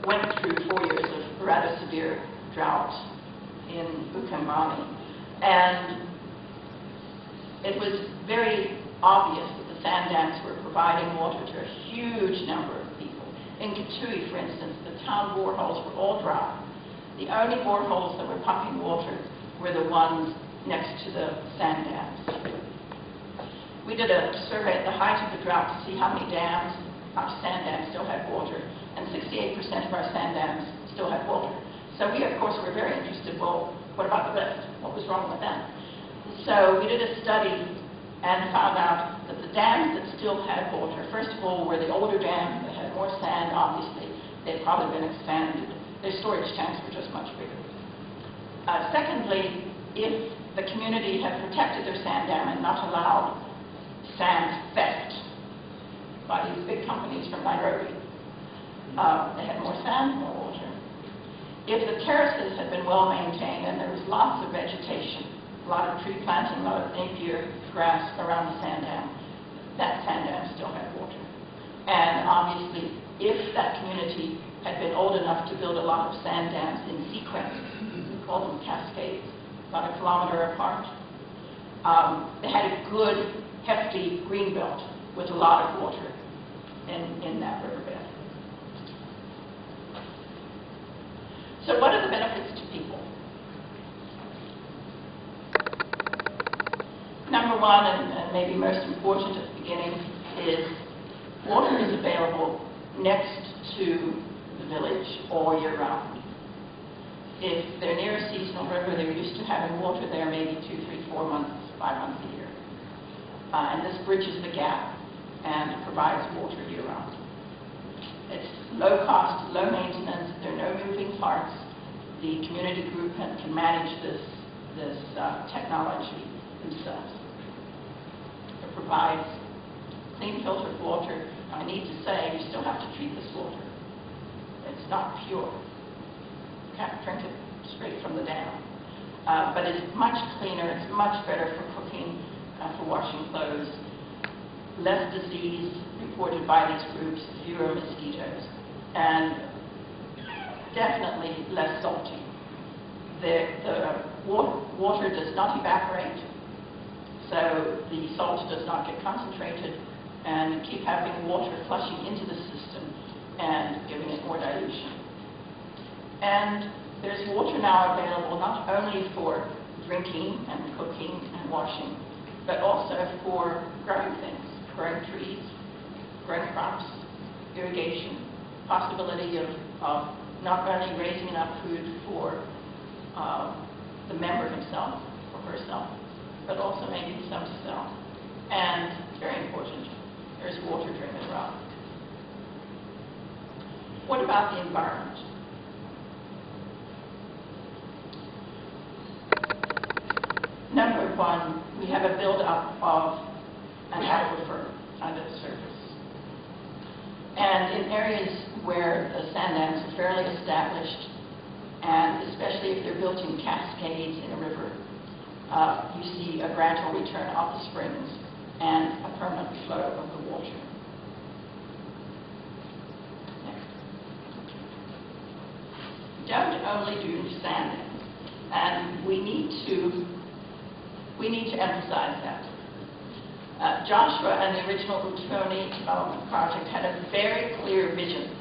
went through 4 years of rather severe drought in Ukambani, and it was very obvious that the sand dams were providing water to a huge number of people. In Kitui, for instance, the town boreholes were all dry. The only boreholes that were pumping water were the ones next to the sand dams. We did a survey at the height of the drought to see how many dams, our sand dams, still had water, and 68% of our sand dams still had water. So we, of course, were very interested, well, what about the rest? What was wrong with them? So we did a study and found out that the dams that still had water, first of all, were the older dams that had more sand, obviously. They'd probably been expanded. Their storage tanks were just much bigger. Secondly, if the community had protected their sand dam and not allowed sand theft by these big companies from Nairobi, they had more sand, more water. If the terraces had been well maintained and there was lots of vegetation, a lot of tree planting, a lot of napier grass around the sand dam, that sand dam still had water. And obviously, if that community had been old enough to build a lot of sand dams in sequence, we call them cascades, about a kilometer apart, they had a good, hefty green belt with a lot of water in that riverbed. So what are the benefits to people? Number one, and maybe most important at the beginning, is water is available next to the village all year round. If they're near a seasonal river, they're used to having water there maybe 2, 3, 4 months, 5 months a year. And this bridges the gap and provides water year round. It's low cost, low maintenance, there are no moving parts. The community group can manage this technology themselves. It provides clean filtered water. I need to say, you still have to treat this water. It's not pure. You can't drink it straight from the dam. But it's much cleaner, it's much better for cooking, for washing clothes. Less disease reported by these groups, fewer mosquitoes, and definitely less salty. The water does not evaporate, so the salt does not get concentrated, and you keep having water flushing into the system and giving it more dilution. And there's water now available not only for drinking and cooking and washing, but also for growing things, growing trees, growing crops, irrigation, possibility of not only raising enough food for the member himself or herself, but also maybe some to sell. And very important, there's water during the drought. What about the environment? Number one, we have a build-up of an aquifer under the surface. And in areas where the sand dams are fairly established, and especially if they're built in cascades in a river, you see a gradual return of the springs and a permanent flow of the water. Next. Don't only do sand dams, and we need to emphasize that. Joshua and the original Utoni development project had a very clear vision.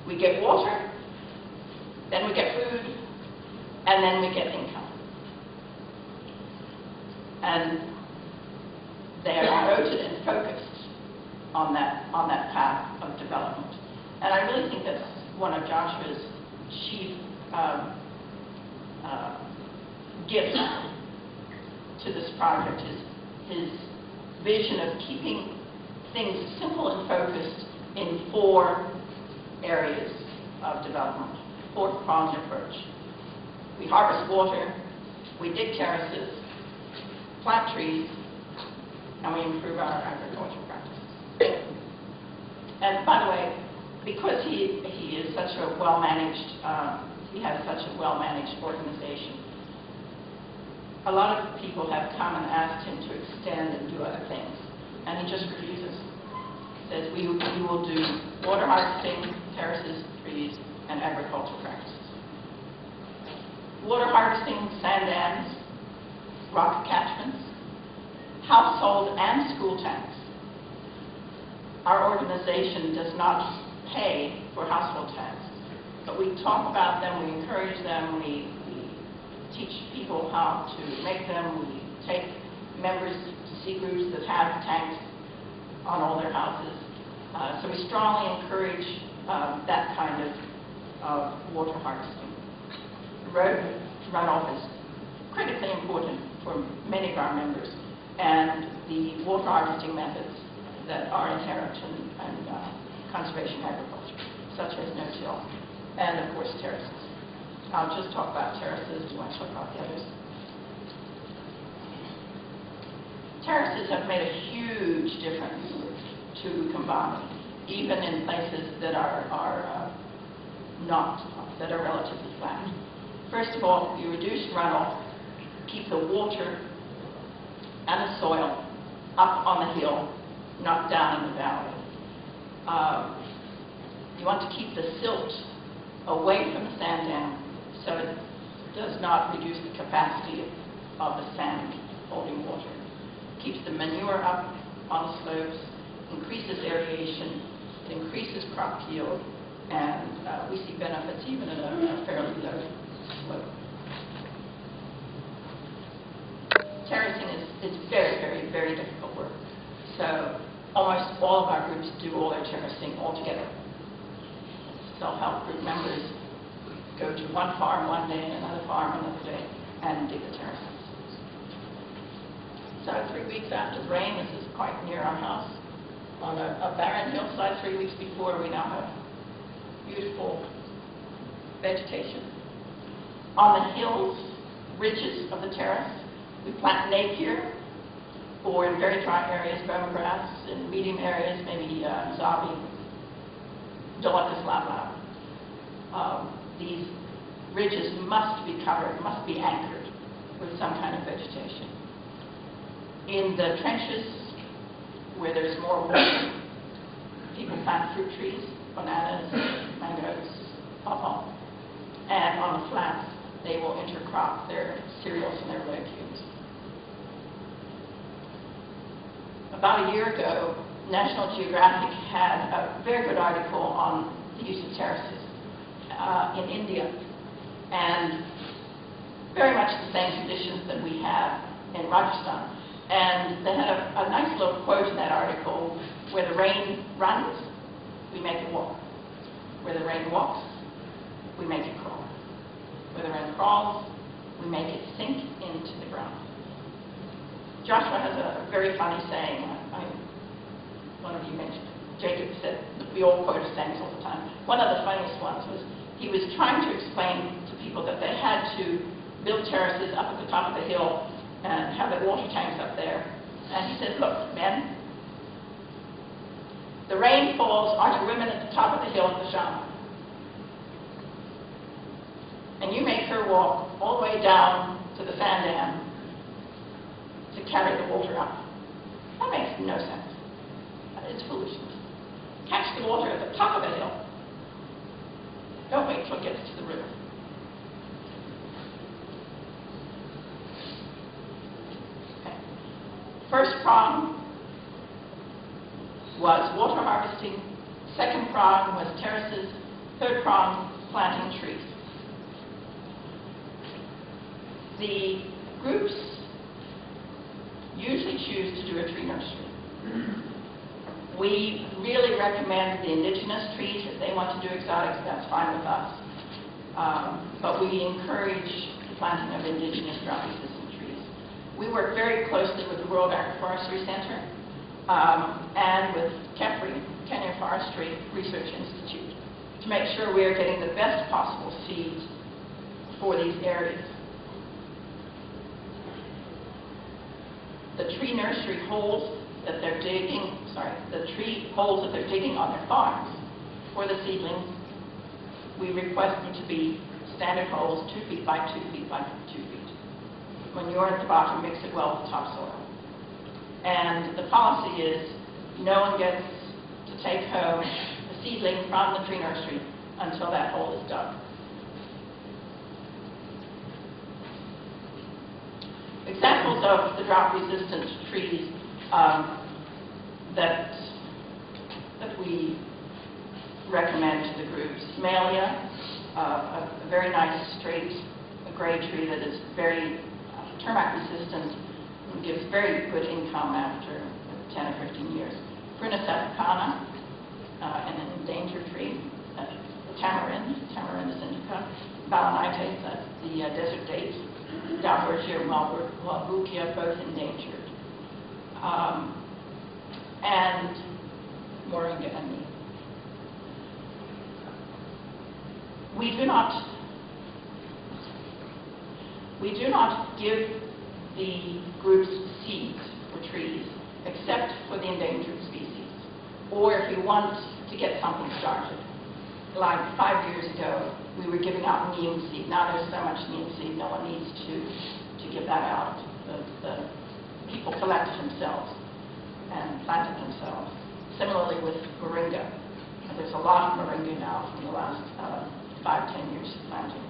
We get water, then we get food, and then we get income. And they are devoted and focused on that path of development. And I really think that's one of Joshua's chief gifts to this project, is his vision of keeping things simple and focused in 4 areas of development, 4-pronged approach. We harvest water, we dig terraces, plant trees, and we improve our agricultural practices. And by the way, because he is such a well-managed, he has such a well-managed organization, a lot of people have come and asked him to extend and do other things, and he just refuses. says we will do water harvesting, terraces, trees, and agricultural practices. Water harvesting, sand dams, rock catchments, household and school tanks. Our organization does not pay for household tanks, but we talk about them, we encourage them, we teach people how to make them, we take members to see groups that have tanks on all their houses. So we strongly encourage that kind of water harvesting. Road runoff is critically important for many of our members, and the water harvesting methods that are inherent in conservation agriculture, such as no-till, and of course terraces. I'll just talk about terraces. Do you want to talk about the others? Terraces have made a huge difference to Combani, even in places that are relatively flat. First of all, you reduce runoff, keep the water and the soil up on the hill, not down in the valley. You want to keep the silt away from the sand dam so it does not reduce the capacity of the sand holding water. Keeps the manure up on the slopes, increases aeration, it increases crop yield, and we see benefits even at a fairly low slope. Terracing is very, very, very difficult work. So almost all of our groups do all their terracing all together. Self-help group members go to one farm one day and another farm another day and dig the terraces. So 3 weeks after the rain, this is quite near our house, on a barren hillside 3 weeks before, we now have beautiful vegetation. On the hills, ridges of the terrace, we plant napier, or in very dry areas, boma grass. In medium areas, maybe zabi, Dolicus lablab. These ridges must be covered, must be anchored with some kind of vegetation. In the trenches, where there's more water, people plant fruit trees, bananas, mangoes, pawpaw. And on the flats, they will intercrop their cereals and their legumes. About a year ago, National Geographic had a very good article on the use of terraces in India, and very much the same conditions that we have in Rajasthan. And they had a nice little quote in that article: where the rain runs, we make it walk. Where the rain walks, we make it crawl. Where the rain crawls, we make it sink into the ground. Joshua has a very funny saying. One of you mentioned, Jacob said, we all quote his sayings all the time. One of the funniest ones was, he was trying to explain to people that they had to build terraces up at the top of the hill and have their water tanks up there. And he said, look, men, the rain falls on your women at the top of the hill at the shama. And you make her walk all the way down to the sand dam to carry the water up. That makes no sense. It's foolishness. Catch the water at the top of the hill. Don't wait till it gets to the river. Okay. First prong was water harvesting. Second prong was terraces. Third prong, planting trees. The groups usually choose to do a tree nursery. We really recommend the indigenous trees. If they want to do exotics, that's fine with us. But we encourage the planting of indigenous drought-resistant trees. We work very closely with the World Agroforestry Center and with KEFRI, Kenya Forestry Research Institute, to make sure we are getting the best possible seeds for these areas. The tree nursery holes that they're digging, the tree holes that they're digging on their farms for the seedlings, we request them to be standard holes, 2 feet by 2 feet by 2 feet. Manure at the bottom, mix it well with topsoil. And the policy is no one gets to take home the seedling from the tree nursery until that hole is dug. Examples of the drought-resistant trees that we recommend to the groups. Malia, a very nice straight gray tree that is very termite resistant and gives very good income after 10 or 15 years. Prunus africana, an endangered tree. Tamarind indica. Balanites, that's the desert date. Dalbergia and Walbukia, both endangered. And moringa and me. We do not give the groups seeds for trees except for the endangered species, or if we want to get something started. Like 5 years ago, we were giving out neem seed. Now there's so much neem seed, no one needs to give that out. The people collect it themselves and plant it themselves. Similarly with moringa. There's a lot of moringa now from the last 5-10 years of planting.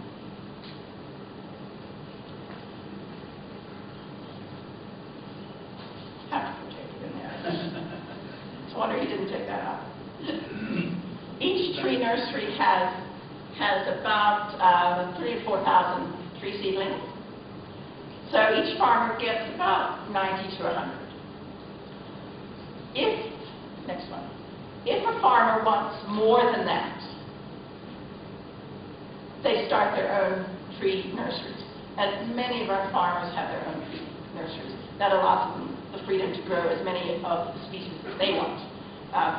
Have to take it in there. It's a wonder he didn't take that out. Each tree nursery has about 3,000 or 4,000 tree seedlings. So each farmer gets about 90 to 100. If a farmer wants more than that, they start their own tree nurseries. And many of our farmers have their own tree nurseries. That allows them the freedom to grow as many of the species as they want.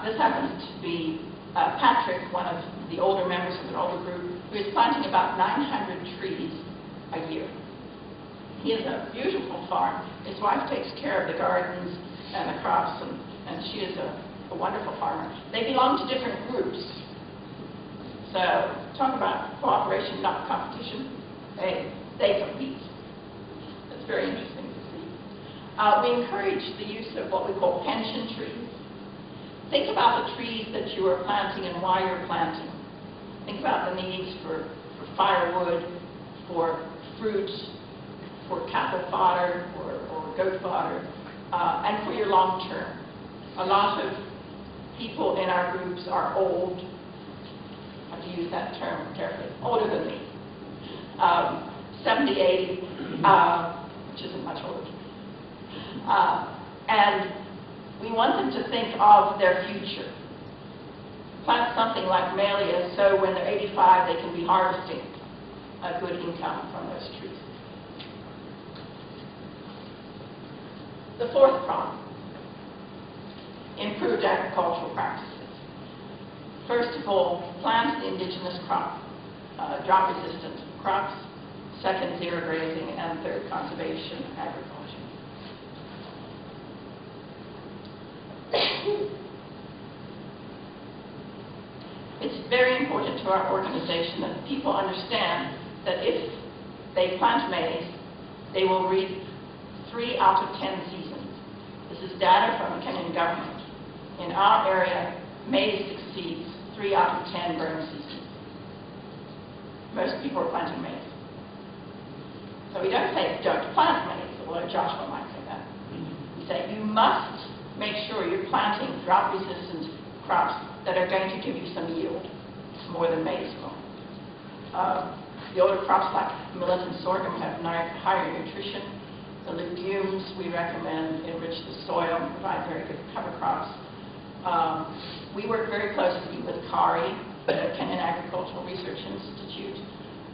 This happens to be Patrick, one of the older members of an older group, who is planting about 900 trees a year. He has a beautiful farm. His wife takes care of the gardens and the crops, and she is a wonderful farmer. They belong to different groups. So, talk about cooperation, not competition. They compete. It's very interesting to see. We encourage the use of what we call pension trees. Think about the trees that you are planting and why you're planting. Think about the needs for firewood, for fruit, for cattle fodder or goat fodder, and for your long term. A lot of people in our groups are old. I have to use that term carefully. Older than me. 70, 80, which isn't much older. And we want them to think of their future. Plant something like Malia so when they're 85 they can be harvesting a good income from those trees. The fourth prong, improved agricultural practices. First of all, plant the indigenous crop, drought-resistant crops. Second, zero grazing, and third, conservation agriculture. It's very important to our organization that people understand that if they plant maize, they will reap 3 out of 10 seasons. This is data from the Kenyan government. In our area, maize succeeds 3 out of 10 growing seasons. Most people are planting maize. So we don't say don't plant maize, although Joshua might say that. We say you must make sure you're planting drought-resistant crops that are going to give you some yield. It's more than maize will. The older crops like millet and sorghum have higher nutrition. The legumes we recommend enrich the soil and provide very good cover crops. We work very closely with CARI, the Kenyan Agricultural Research Institute,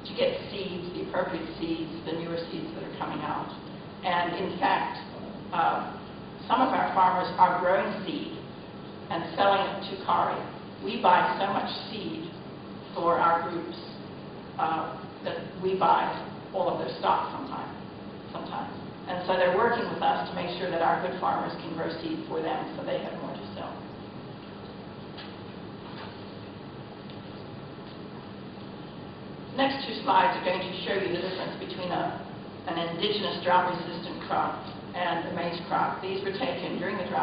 to get seeds, the appropriate seeds, the newer seeds that are coming out. And in fact, some of our farmers are growing seed and selling it to CARI. We buy so much seed for our groups that we buy all of their stock sometimes. And so they're working with us to make sure that our good farmers can grow seed for them so they have more to sell. The next 2 slides are going to show you the difference between an indigenous drought-resistant crop and a maize crop. These were taken during the drought.